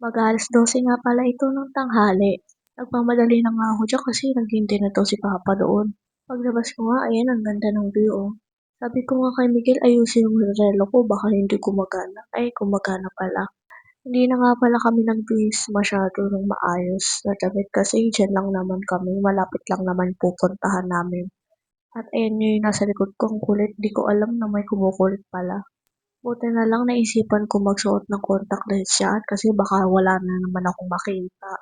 Mag-aalas-12 nga pala ito ng tanghali. Nagmamadali na nga ako diyan kasi naghihintay na 'to si Papa doon. Paglabas ko nga, ayan ang ganda ng view, oh. Sabi ko nga kay Miguel ayusin yung relo ko baka hindi gumagana. Ay, gumagana pala. Hindi na nga pala kami nagbihis masyado ng maayos na damit kasi diyan lang naman kami, malapit lang naman pupuntahan namin. At ayan nga yung nasa likod ko, ang kulit. Di ko alam na may kumukulit pala. Buti na lang naisipan ko magsuot ng contact lens diyan kasi baka wala na naman akong makita.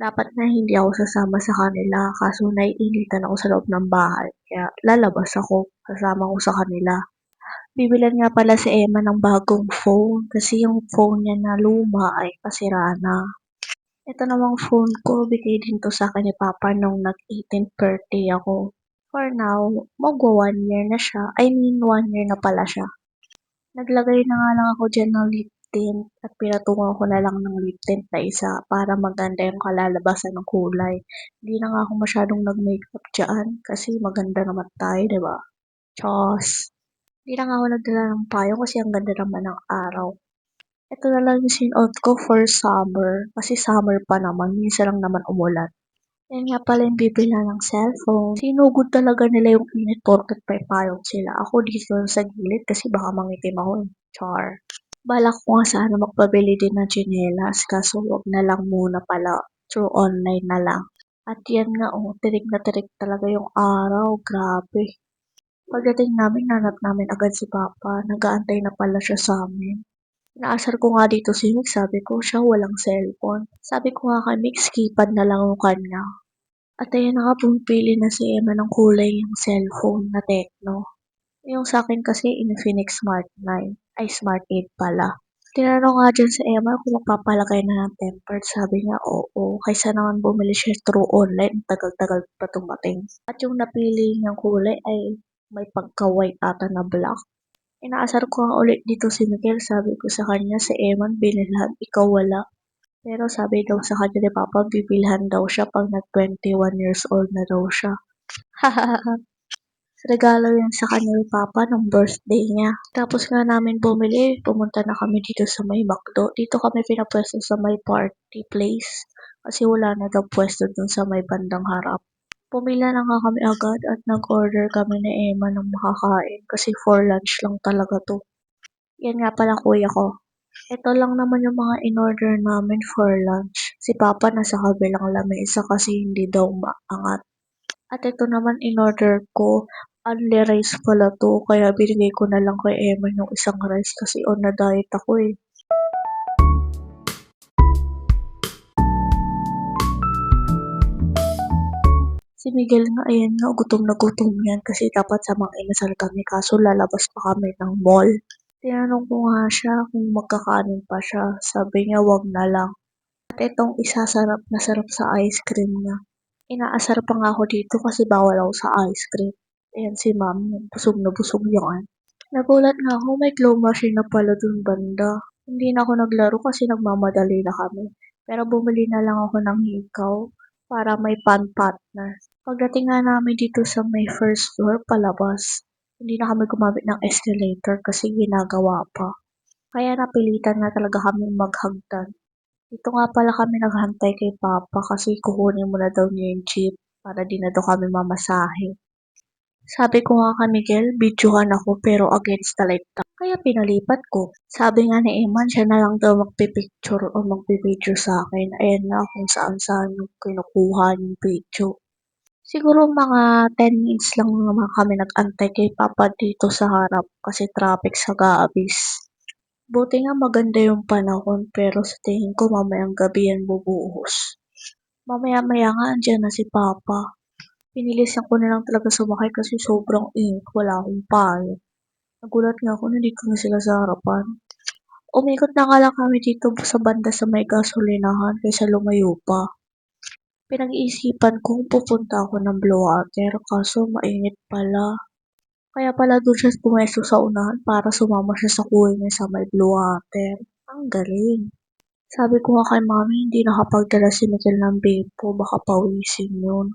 Dapat na hindi ako sasama sa kanila kaso naiinitan ako sa loob ng bahay kaya lalabas ako, sasama ko sa kanila. Bibilhan nga pala si Emma ng bagong phone kasi yung phone niya na luma ay pasira na. Ito namang phone ko, bigay din to sa akin ni Papa nung nag-18th birthday ako. For now, magwa 1 year na siya. I mean, 1 year na pala siya. Naglagay na nga lang ako diyan ng lip tint at pinatungan ko na lang ng lip tint na isa para maganda yung kalalabasan ng kulay. Hindi na nga ako masyadong nag-makeup diyan kasi maganda naman tayo, di ba? Chos! Hindi na nga ako nagdala ng payong kasi ang ganda naman ng araw. Ito na lang yung sinuot ko for summer kasi summer pa naman, minsan lang naman umulan. Yan nga pala yung bibilhan ng cellphone. Sinugod talaga nila yung init porket may payong sila. Ako dito sa gilid kasi baka mangitim ako eh. Char. Balak ko nga sana magpabili din ng tsinelas kaso wag na lang muna pala. Through online na lang. At yan nga oh, tirik na tirik talaga yung araw. Grabe. Pagdating namin, nanap namin agad si Papa. Nag-aantay na pala siya sa amin. Inaasar ko nga dito si Mick, sabi ko siya walang cellphone. Sabi ko nga kay Mick, keypad na lang yung kanya. At ayan na nga, pumipili na si Emma ng kulay yung cellphone na Tecno. Yung sa akin kasi Infinix Smart 9, ay Smart 8 pala. Tinanong nga dyan sa Emma kung magpapalagay na ng tempered. Sabi niya, oo, kaysa naman bumili siya through online, ang tagal-tagal pa dumating. At yung napili niyang kulay ay may pagka-white ata na black. Inaasar ko nga ulit dito si Miguel, sabi ko sa kanya, si Eman binilhan, ikaw wala. Pero sabi daw sa kanya ni Papa, bibilhan daw siya pag nag 21 years old na daw siya. Regalo yan sa kanya ni Papa nung birthday niya. Tapos nga namin bumili, pumunta na kami dito sa may McDo. Dito kami pinapwesto sa may party place. Kasi wala na daw pwesto dun sa may bandang harap. Pumila na nga kami agad at nag-order kami ni Emma ng makakain kasi for lunch lang talaga to. Yan nga pala kuya ko. Ito lang naman yung mga in-order namin for lunch. Si Papa nasa kabilang lamesa kasi hindi daw maangat. At ito naman in-order ko, only rice pala to, kaya binigay ko na lang kay Emma yung isang rice kasi on na diet ako eh. Si Miguel nga, ayan nga, gutom na gutom yan kasi dapat sa mga inasal kami kaso lalabas pa kami ng mall. Tinanong ko nga siya kung magkakanin pa siya, sabi niya wag na lang. At itong isa sarap sa ice cream niya. Inaasar pa nga ako dito kasi bawal ako sa ice cream. Ayan si mami, busog na busog yan. Nagulat nga ako, may claw machine na pala dun banda. Hindi na ako naglaro kasi nagmamadali na kami. Pero bumili na lang ako ng hikaw para may partner. Pagdating nga namin dito sa may first floor palabas, hindi na kami gumamit ng escalator kasi ginagawa pa. Kaya napilitan na talaga kami maghagdan. Dito nga pala kami naghantay kay Papa kasi kukunin mo na daw niya yung jeep para di na daw kami mamasahe. Sabi ko nga kay Miguel, videohan ako pero against the light lang. Kaya pinalipat ko. Sabi nga ni Eman, siya na lang daw magpipicture o magpipideo sa akin. Ayan na kung saan saan yung kinukuha yung video. Siguro mga 10 minutes lang naman kami nag-antay kay Papa dito sa harap kasi traffic sa Gaabis. Buti nga maganda yung panahon pero sa tingin ko mamayang gabi yan bubuhos. Mamaya-maya nga andyan na si Papa. Pinilisan ko na lang talaga sumakay kasi sobrang init, wala akong payo. Nagulat nga ako nandito na sila sa harapan. Umikot na nga lang kami dito sa banda sa may gasolinahan kaysa lumayo pa. Pinag-iisipan kong pupunta ako ng Blue Water kaso mainit pala. Kaya pala doon siya pumesto sa unahan para sumama siya sa kuya niya sa may Blue Water. Ang galing. Sabi ko nga kay mami, hindi nakapagdala si Miguel ng Bepo, baka pawisin yun.